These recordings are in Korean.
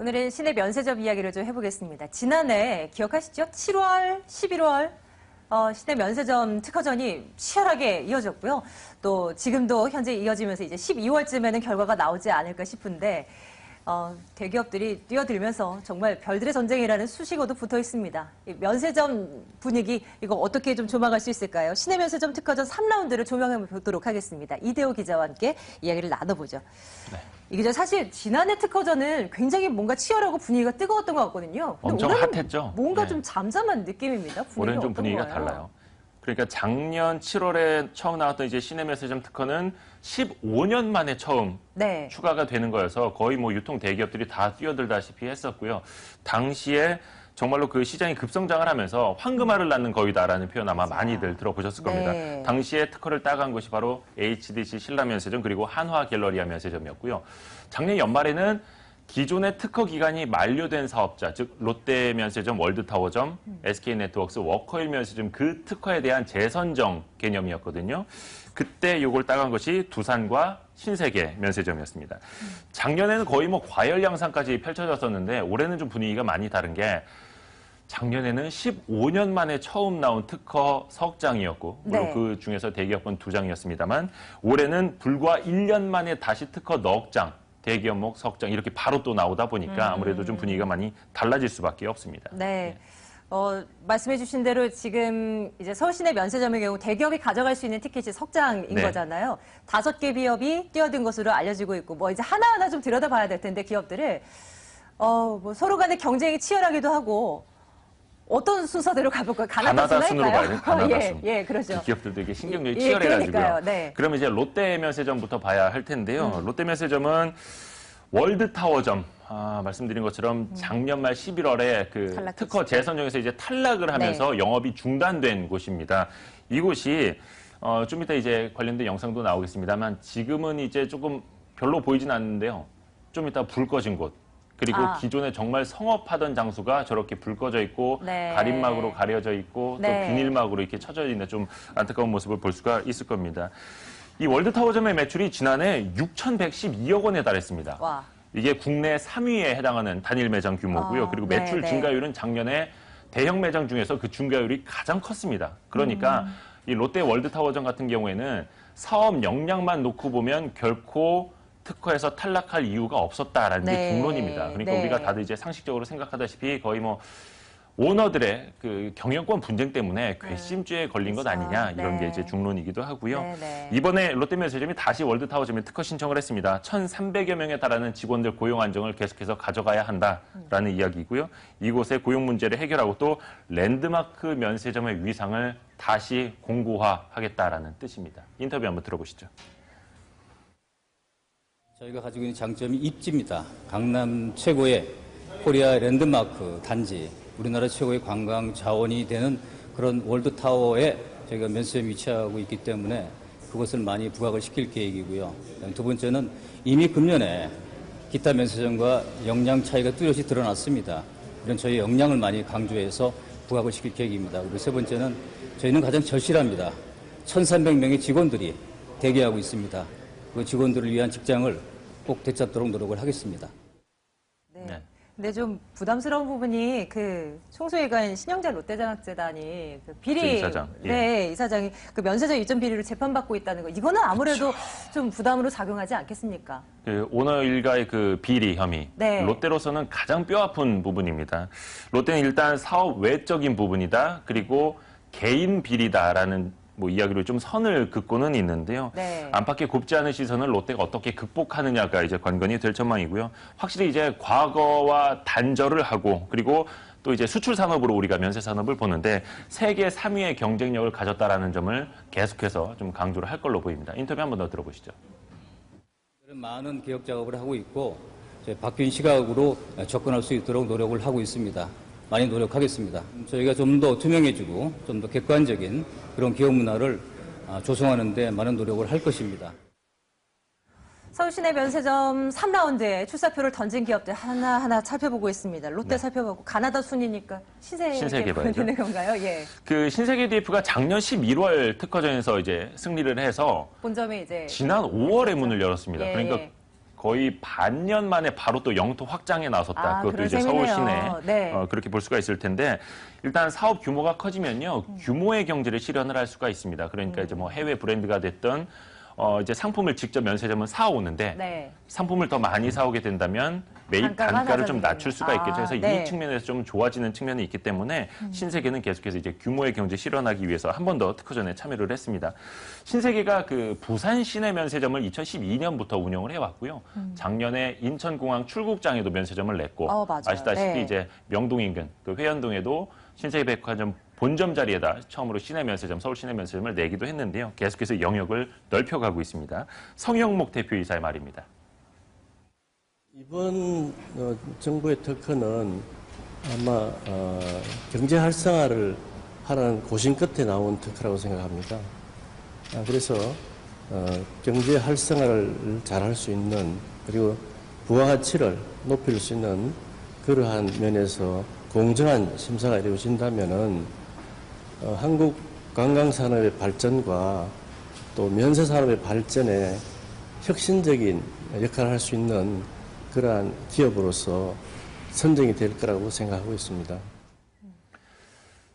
오늘은 시내 면세점 이야기를 좀 해보겠습니다. 지난해 기억하시죠? 7월, 11월 시내 면세점 특허전이 치열하게 이어졌고요. 또 지금도 현재 이어지면서 이제 12월쯤에는 결과가 나오지 않을까 싶은데 대기업들이 뛰어들면서 정말 별들의 전쟁이라는 수식어도 붙어 있습니다. 이 면세점 분위기 이거 어떻게 좀 조망할 수 있을까요? 시내 면세점 특허전 3라운드를 조명해 보도록 하겠습니다. 이대호 기자와 함께 이야기를 나눠보죠. 네. 이게 사실 지난해 특허전은 굉장히 뭔가 치열하고 분위기가 뜨거웠던 것 같거든요. 엄청 핫했죠. 뭔가 좀 잠잠한 느낌입니다. 올해는 좀 분위기가 달라요. 그러니까 작년 7월에 처음 나왔던 이제 시내 면세점 특허는 15년 만에 처음 추가가 되는 거여서 거의 뭐 유통 대기업들이 다 뛰어들다시피 했었고요. 당시에 정말로 그 시장이 급성장을 하면서 황금알을 낳는 거위다라는 표현 아마 많이들 들어보셨을 겁니다. 당시에 특허를 따간 곳이 바로 HDC 신라 면세점 그리고 한화 갤러리아 면세점이었고요. 작년 연말에는 기존의 특허 기간이 만료된 사업자, 즉 롯데 면세점, 월드타워점, SK네트워크스, 워커힐 면세점 그 특허에 대한 재선정 개념이었거든요. 그때 요걸 따간 것이 두산과 신세계 면세점이었습니다. 작년에는 거의 뭐 과열 양상까지 펼쳐졌었는데 올해는 좀 분위기가 많이 다른 게 작년에는 15년 만에 처음 나온 특허 석장이었고 물론 그 중에서 대기업은 2장이었습니다만 올해는 불과 1년 만에 다시 특허 넉 장, 대기업목 석장 이렇게 바로 또 나오다 보니까 아무래도 좀 분위기가 많이 달라질 수밖에 없습니다. 네. 말씀해 주신 대로 지금 이제 서울시내 면세점의 경우 대기업이 가져갈 수 있는 티켓이 석장인 거잖아요. 5개 기업이 뛰어든 것으로 알려지고 있고 뭐 이제 하나하나 좀 들여다봐야 될 텐데 기업들을 뭐 서로 간의 경쟁이 치열하기도 하고 어떤 순서대로 가볼까요? 가나다 순으로 가야 돼요. 가나다 순. 예, 그렇죠. 그 기업들도 이게 신경전이 치열해가지고요. 네. 그러면 이제 롯데 면세점부터 봐야 할 텐데요. 롯데 면세점은 월드타워점, 말씀드린 것처럼 작년 말 11월에 그 특허 재선정에서 이제 탈락을 하면서 영업이 중단된 곳입니다. 이곳이 좀 이따 이제 관련된 영상도 나오겠습니다만 지금은 이제 조금 별로 보이진 않는데요. 좀 이따 불 꺼진 곳. 그리고 기존에 정말 성업하던 장소가 저렇게 불 꺼져 있고 가림막으로 가려져 있고 또 비닐막으로 이렇게 쳐져 있는 좀 안타까운 모습을 볼 수가 있을 겁니다. 이 월드타워점의 매출이 지난해 6,112억 원에 달했습니다. 와. 이게 국내 3위에 해당하는 단일 매장 규모고요. 그리고 매출 증가율은 작년에 대형 매장 중에서 그 증가율이 가장 컸습니다. 그러니까 이 롯데 월드타워점 같은 경우에는 사업 역량만 놓고 보면 결코 특허에서 탈락할 이유가 없었다라는 게 중론입니다. 그러니까 우리가 다들 이제 상식적으로 생각하다시피 거의 뭐 오너들의 그 경영권 분쟁 때문에 괘씸죄에 걸린 것 아니냐 이런 게 이제 중론이기도 하고요. 이번에 롯데면세점이 다시 월드타워점에 특허 신청을 했습니다. 1,300여 명에 달하는 직원들 고용 안정을 계속해서 가져가야 한다라는 이야기고요. 이곳의 고용 문제를 해결하고 또 랜드마크 면세점의 위상을 다시 공고화하겠다라는 뜻입니다. 인터뷰 한번 들어보시죠. 저희가 가지고 있는 장점이 입지입니다. 강남 최고의 코리아 랜드마크 단지, 우리나라 최고의 관광 자원이 되는 그런 월드타워에 저희가 면세점이 위치하고 있기 때문에 그것을 많이 부각을 시킬 계획이고요. 두 번째는 이미 금년에 기타 면세점과 역량 차이가 뚜렷이 드러났습니다. 이런 저희 역량을 많이 강조해서 부각을 시킬 계획입니다. 그리고 세 번째는 저희는 가장 절실합니다. 1,300명의 직원들이 대기하고 있습니다. 그 직원들을 위한 직장을 꼭 되찾도록 노력을 하겠습니다. 네. 근데 좀 부담스러운 부분이 그 총수회관 신영자 롯데장학재단이 그 비리 이사장, 이사장이 그 면세점 이전 비리로 재판받고 있다는 거 이거는 아무래도 좀 부담으로 작용하지 않겠습니까? 그 오너 일가의 그 비리 혐의 롯데로서는 가장 뼈아픈 부분입니다. 롯데는 일단 사업 외적인 부분이다. 그리고 개인 비리다라는 뭐 이야기로 좀 선을 긋고는 있는데요. 안팎의 곱지 않은 시선을 롯데가 어떻게 극복하느냐가 이제 관건이 될 전망이고요. 확실히 이제 과거와 단절을 하고 그리고 또 이제 수출 산업으로 우리가 면세 산업을 보는데 세계 3위의 경쟁력을 가졌다라는 점을 계속해서 좀 강조를 할 걸로 보입니다. 인터뷰 한번 더 들어보시죠. 많은 개혁 작업을 하고 있고 바뀐 시각으로 접근할 수 있도록 노력을 하고 있습니다. 많이 노력하겠습니다. 저희가 좀 더 투명해지고 좀 더 객관적인 그런 기업 문화를 조성하는 데 많은 노력을 할 것입니다. 서울시내 면세점 3라운드에 출사표를 던진 기업들 하나하나 살펴보고 있습니다. 롯데 살펴보고 가나다 순이니까 신세계 보면 되는 건가요? 그 신세계 DF가 작년 11월 특허전에서 이제 승리를 해서 본점이 이제 지난 5월에 문을 열었습니다. 그러니까 거의 반년 만에 바로 또 영토 확장에 나섰다. 그것도 그런 이제 셈이네요. 서울 시내 네. 그렇게 볼 수가 있을 텐데 일단 사업 규모가 커지면요 규모의 경제를 실현을 할 수가 있습니다. 그러니까 이제 뭐 해외 브랜드가 됐든 이제 상품을 직접 면세점은 사오는데 네. 상품을 더 많이 사오게 된다면 매입 단가가 단가를 좀 낮아지겠네요. 낮출 수가 있겠죠. 그래서 네. 이 측면에서 좀 좋아지는 측면이 있기 때문에 신세계는 계속해서 이제 규모의 경제 실현하기 위해서 한 번 더 특허전에 참여를 했습니다. 신세계가 그 부산 시내 면세점을 2012년부터 운영을 해왔고요. 작년에 인천공항 출국장에도 면세점을 냈고 맞아요. 아시다시피 네. 이제 명동 인근 그 회원동에도 신세계백화점 본점 자리에다 처음으로 시내 면세점, 서울 시내 면세점을 내기도 했는데요. 계속해서 영역을 넓혀가고 있습니다. 성영목 대표이사의 말입니다. 이번 정부의 특허는 아마 경제 활성화를 하라는 고심 끝에 나온 특허라고 생각합니다. 그래서 경제 활성화를 잘할 수 있는 그리고 부가가치를 높일 수 있는 그러한 면에서 공정한 심사가 이루어진다면은 한국 관광산업의 발전과 또 면세산업의 발전에 혁신적인 역할을 할 수 있는 그러한 기업으로서 선정이 될 거라고 생각하고 있습니다.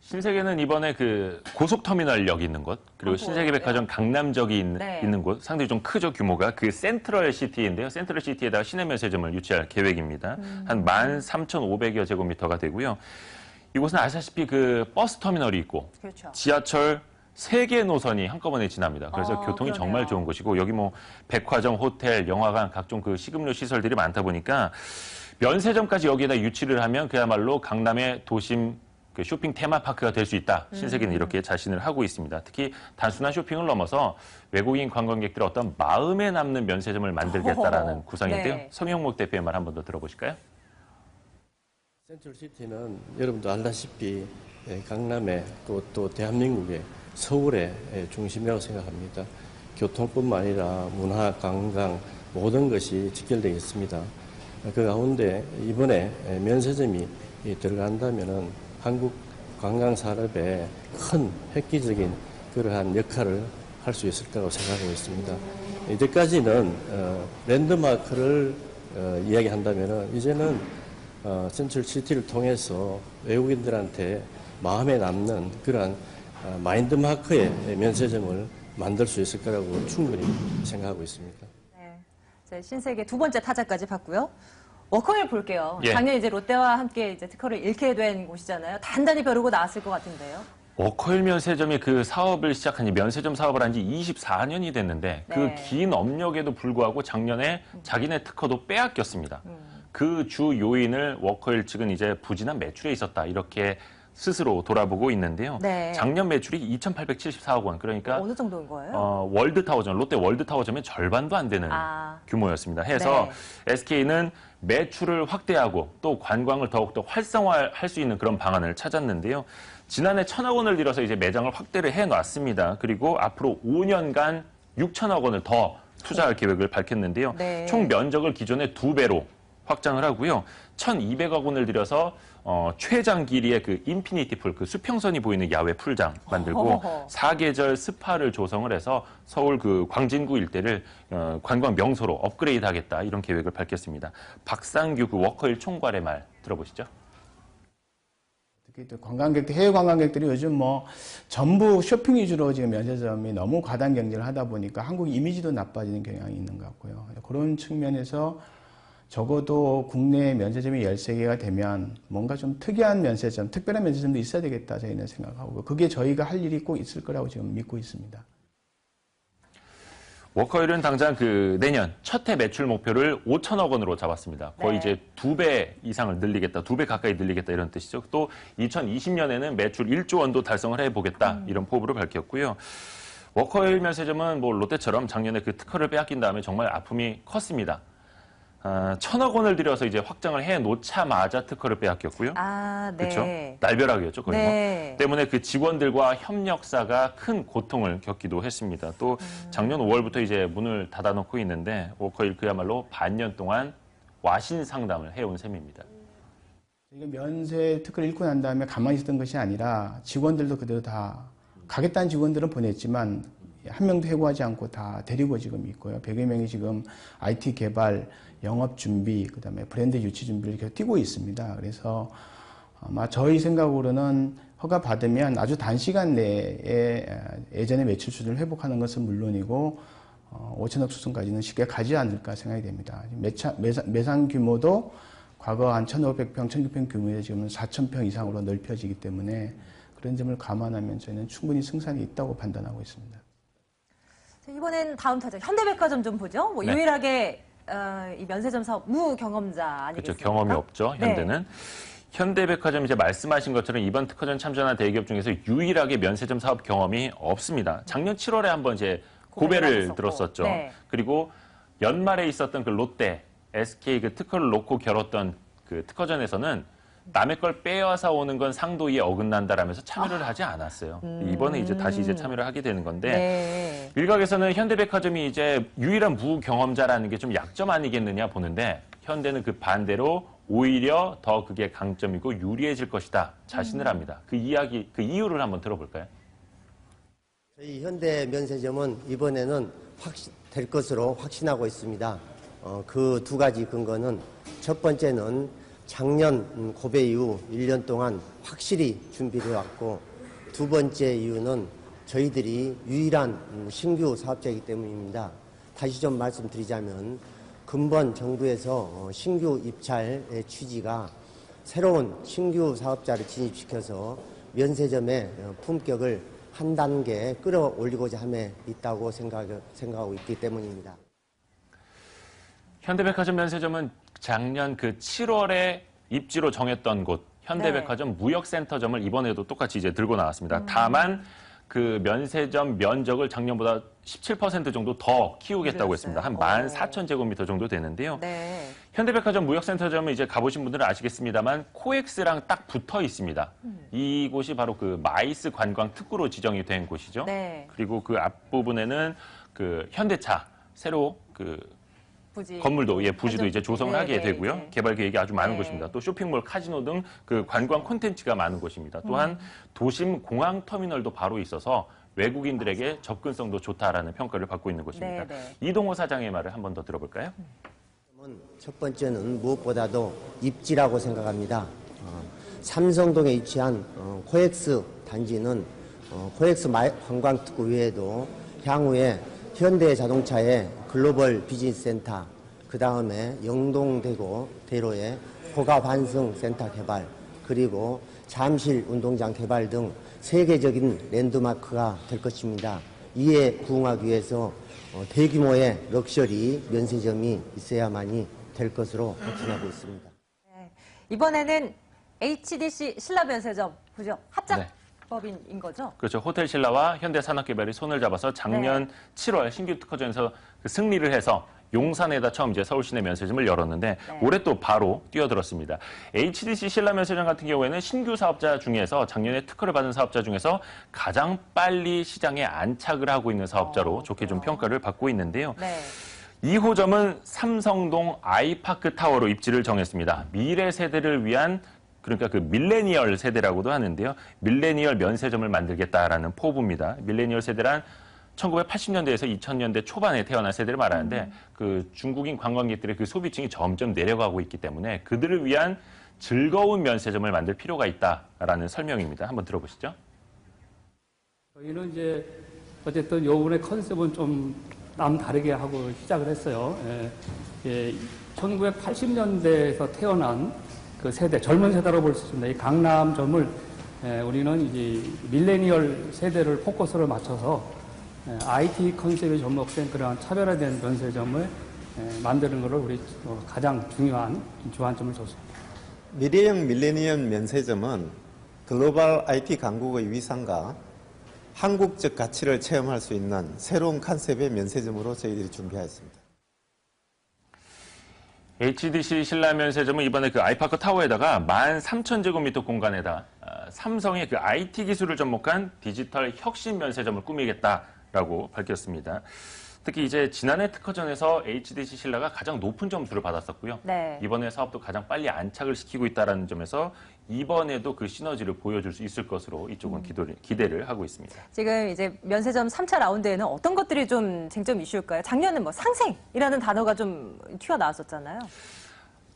신세계는 이번에 그 고속터미널역 있는 곳, 그리고 신세계백화점 강남역이 있는 곳, 상당히 좀 크죠, 규모가. 그 센트럴시티인데요. 센트럴시티에다가 시내면세점을 유치할 계획입니다. 한 13,500여 제곱미터가 되고요. 이곳은 아시다시피 그 버스터미널이 있고, 그렇죠. 지하철 3개 노선이 한꺼번에 지납니다. 그래서 교통이 그러네요. 정말 좋은 곳이고, 여기 뭐 백화점, 호텔, 영화관, 각종 그 식음료 시설들이 많다 보니까 면세점까지 여기에다 유치를 하면 그야말로 강남의 도심 그 쇼핑 테마파크가 될 수 있다. 신세계는 이렇게 자신을 하고 있습니다. 특히 단순한 쇼핑을 넘어서 외국인 관광객들의 어떤 마음에 남는 면세점을 만들겠다라는 구상인데요. 네. 성영목 대표의 말 한 번 더 들어보실까요? 센트럴시티는 여러분도 알다시피 강남의 또 대한민국의 서울의 중심이라고 생각합니다. 교통뿐만 아니라 문화, 관광 모든 것이 직결되어 있습니다. 그 가운데 이번에 면세점이 들어간다면은 한국 관광 산업에 큰 획기적인 그러한 역할을 할 수 있을 거라고 생각하고 있습니다. 이제까지는 랜드마크를 이야기한다면은 이제는 센트럴시티를 통해서 외국인들한테 마음에 남는 그러한 마인드마크의 면세점을 만들 수 있을 거라고 충분히 생각하고 있습니다. 네. 이제 신세계 두 번째 타자까지 봤고요. 워커힐 볼게요. 예. 작년 이제 롯데와 함께 이제 특허를 잃게 된 곳이잖아요. 단단히 벼르고 나왔을 것 같은데요. 워커힐 면세점이 그 사업을 시작한 지 면세점 사업을 한 지 24년이 됐는데 네. 그 긴 업력에도 불구하고 작년에 자기네 특허도 빼앗겼습니다. 그 주 요인을 워커힐 측은 이제 부진한 매출에 있었다. 이렇게 스스로 돌아보고 있는데요. 네. 작년 매출이 2,874억 원. 그러니까 어느 정도인 거예요? 월드타워점, 롯데 월드타워점의 절반도 안 되는 규모였습니다. 해서 SK는 매출을 확대하고 또 관광을 더욱더 활성화할 수 있는 그런 방안을 찾았는데요. 지난해 1,000억 원을 들여서 이제 매장을 확대를 해놨습니다. 그리고 앞으로 5년간 6천억 원을 더 투자할 계획을 밝혔는데요. 네. 총 면적을 기존의 2배로 확장을 하고요. 1,200억 원을 들여서 최장 길이의 그 인피니티 풀, 그 수평선이 보이는 야외 풀장 만들고 사계절 스파를 조성을 해서 서울 그 광진구 일대를 관광 명소로 업그레이드하겠다 이런 계획을 밝혔습니다. 박상규 그 워커힐 총괄의 말 들어보시죠. 특히 또 관광객들, 해외 관광객들이 요즘 뭐 전부 쇼핑 위주로 지금 면세점이 너무 과당 경쟁을 하다 보니까 한국 이미지도 나빠지는 경향이 있는 것 같고요. 그런 측면에서 적어도 국내 면세점이 13개가 되면 뭔가 좀 특이한 면세점, 특별한 면세점도 있어야 되겠다 저희는 생각하고 그게 저희가 할 일이 꼭 있을 거라고 지금 믿고 있습니다. 워커힐은 당장 그 내년 첫 해 매출 목표를 5천억 원으로 잡았습니다. 거의 이제 2배 이상을 늘리겠다, 2배 가까이 늘리겠다 이런 뜻이죠. 또 2020년에는 매출 1조 원도 달성을 해보겠다 이런 포부를 밝혔고요. 워커힐 면세점은 뭐 롯데처럼 작년에 그 특허를 빼앗긴 다음에 정말 아픔이 컸습니다. 1,000억 원을 들여서 이제 확장을 해 놓자마자 특허를 빼앗겼고요. 네. 그렇죠? 날벼락이었죠, 거의 네. 뭐. 때문에 그 직원들과 협력사가 큰 고통을 겪기도 했습니다. 또 작년 5월부터 이제 문을 닫아놓고 있는데 워커힐 그야말로 반년 동안 와신 상담을 해온 셈입니다. 저희가 면세 특허를 잃고 난 다음에 가만히 있었던 것이 아니라 직원들도 그대로 다 가겠다는 직원들은 보냈지만 한 명도 해고하지 않고 다 데리고 지금 있고요. 100여 명이 지금 IT 개발, 영업 준비, 그다음에 브랜드 유치 준비를 계속 뛰고 있습니다. 그래서 아마 저희 생각으로는 허가 받으면 아주 단시간 내에 예전의 매출 수준을 회복하는 것은 물론이고 5천억 수준까지는 쉽게 가지 않을까 생각이 됩니다. 매상 규모도 과거 한 1,500평, 1,600평 규모에 지금은 4,000평 이상으로 넓혀지기 때문에 그런 점을 감안하면 저희는 충분히 승산이 있다고 판단하고 있습니다. 이번엔 다음 타자 현대백화점 좀 보죠. 뭐 네. 유일하게 이 면세점 사업 무경험자 아니겠습니까? 그렇죠. 경험이 없죠. 현대는. 네. 현대백화점 이제 말씀하신 것처럼 이번 특허전 참전한 대기업 중에서 유일하게 면세점 사업 경험이 없습니다. 작년 7월에 한번 이제 고배를 들었었죠. 네. 그리고 연말에 있었던 그 롯데, SK 그 특허를 놓고 겨뤘던 그 특허전에서는 남의 걸 빼앗아 오는 건 상도에 어긋난다라면서 참여를 하지 않았어요. 이번에 이제 다시 이제 참여를 하게 되는 건데 네. 일각에서는 현대백화점이 이제 유일한 무경험자라는 게 좀 약점 아니겠느냐 보는데 현대는 그 반대로 오히려 더 그게 강점이고 유리해질 것이다 자신을 합니다. 그 이야기, 그 이유를 한번 들어볼까요? 저희 현대면세점은 이번에는 될 것으로 확신하고 있습니다. 그 두 가지 근거는 첫 번째는 작년 고배 이후 1년 동안 확실히 준비를 해왔고 두 번째 이유는 저희들이 유일한 신규 사업자이기 때문입니다. 다시 좀 말씀드리자면 근본 정부에서 신규 입찰의 취지가 새로운 신규 사업자를 진입시켜서 면세점의 품격을 한 단계 끌어올리고자 함에 있다고 생각하고 있기 때문입니다. 현대백화점 면세점은 작년 그 7월에 입지로 정했던 곳 현대백화점 무역센터점을 이번에도 똑같이 이제 들고 나왔습니다. 다만 그 면세점 면적을 작년보다 17% 정도 더 키우겠다고 했습니다. 한 14,000제곱미터 정도 되는데요. 네. 현대백화점 무역센터점은 이제 가보신 분들은 아시겠습니다만 코엑스랑 딱 붙어 있습니다. 이곳이 바로 그 마이스 관광 특구로 지정이 된 곳이죠. 네. 그리고 그 앞부분에는 그 현대차 새로 그 부지. 건물도 부지도 이제 조성을 네, 하게 네, 되고요. 이제. 개발 계획이 아주 많은 네. 곳입니다. 또 쇼핑몰, 카지노 등 그 관광 콘텐츠가 많은 곳입니다. 또한 도심 공항 터미널도 바로 있어서 외국인들에게 접근성도 좋다라는 평가를 받고 있는 곳입니다. 네, 네. 이동호 사장의 말을 한 번 더 들어볼까요? 첫 번째는 무엇보다도 입지라고 생각합니다. 삼성동에 위치한 코엑스 단지는 코엑스 관광특구 외에도 향후에 현대자동차의 글로벌 비즈니스 센터, 그 다음에 영동대고 대로의 고가환승센터 개발, 그리고 잠실 운동장 개발 등 세계적인 랜드마크가 될 것입니다. 이에 부응하기 위해서 대규모의 럭셔리 면세점이 있어야만이 될 것으로 확신하고 있습니다. 네. 이번에는 HDC 신라면세점 그죠? 네. 합작법인인 거죠? 그렇죠. 호텔신라와 현대산업개발이 손을 잡아서 작년 7월 신규 특허전에서 그 승리를 해서 용산에다 처음 이제 서울시내 면세점을 열었는데 올해 또 바로 뛰어들었습니다. HDC 신라 면세점 같은 경우에는 신규 사업자 중에서 작년에 특허를 받은 사업자 중에서 가장 빨리 시장에 안착을 하고 있는 사업자로 좋게 좀 평가를 받고 있는데요. 네. 2호점은 삼성동 아이파크 타워로 입지를 정했습니다. 미래 세대를 위한 그러니까 그 밀레니얼 세대라고도 하는데요. 밀레니얼 면세점을 만들겠다라는 포부입니다. 밀레니얼 세대란 1980년대에서 2000년대 초반에 태어난 세대를 말하는데 그 중국인 관광객들의 그 소비층이 점점 내려가고 있기 때문에 그들을 위한 즐거운 면세점을 만들 필요가 있다라는 설명입니다. 한번 들어보시죠. 저희는 이제 어쨌든 요번에 컨셉은 좀 남다르게 하고 시작을 했어요. 1980년대에서 태어난 그 세대, 젊은 세대로 볼 수 있습니다. 이 강남점을 우리는 이제 밀레니얼 세대를 포커스를 맞춰서 IT 컨셉에 접목된 그러한 차별화된 면세점을 만드는 것을 우리 가장 중요한 주안점을 줬습니다. 미래형 밀레니엄 면세점은 글로벌 IT 강국의 위상과 한국적 가치를 체험할 수 있는 새로운 컨셉의 면세점으로 저희들이 준비하였습니다. HDC 신라 면세점은 이번에 그 아이파크 타워에다가 13,000제곱미터 공간에다 삼성의 그 IT 기술을 접목한 디지털 혁신 면세점을 꾸미겠다라고 밝혔습니다. 특히 이제 지난해 특허전에서 HDC 신라가 가장 높은 점수를 받았었고요. 네. 이번에 사업도 가장 빨리 안착을 시키고 있다는 점에서 이번에도 그 시너지를 보여줄 수 있을 것으로 이쪽은 기대를 하고 있습니다. 지금 이제 면세점 3차 라운드에는 어떤 것들이 좀 쟁점 이슈일까요? 작년에 뭐 상생이라는 단어가 좀 튀어나왔었잖아요.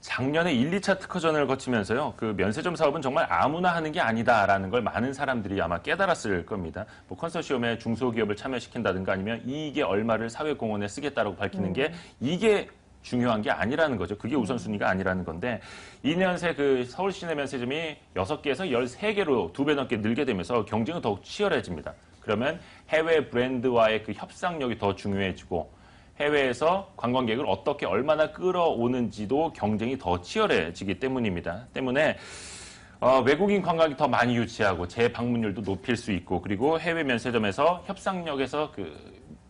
작년에 1, 2차 특허전을 거치면서요, 그 면세점 사업은 정말 아무나 하는 게 아니다라는 걸 많은 사람들이 아마 깨달았을 겁니다. 뭐 컨소시엄에 중소기업을 참여시킨다든가 아니면 이익의 얼마를 사회공헌에 쓰겠다라고 밝히는 게 이게 중요한 게 아니라는 거죠. 그게 우선순위가 아니라는 건데 2년 새 그 서울 시내 면세점이 6개에서 13개로 2배 넘게 늘게 되면서 경쟁은 더욱 치열해집니다. 그러면 해외 브랜드와의 그 협상력이 더 중요해지고 해외에서 관광객을 어떻게 얼마나 끌어오는지도 경쟁이 더 치열해지기 때문입니다. 때문에 외국인 관광객이 더 많이 유치하고 재방문율도 높일 수 있고 그리고 해외 면세점에서 협상력에서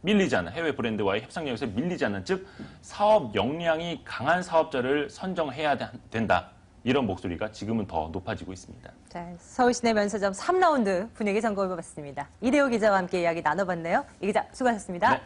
밀리지 않는 해외 브랜드와의 협상력에서 밀리지 않는 즉 사업 역량이 강한 사업자를 선정해야 된다. 이런 목소리가 지금은 더 높아지고 있습니다. 자, 서울 시내 면세점 3라운드 분위기 점검해봤습니다. 이대호 기자와 함께 이야기 나눠봤네요. 이 기자 수고하셨습니다. 네.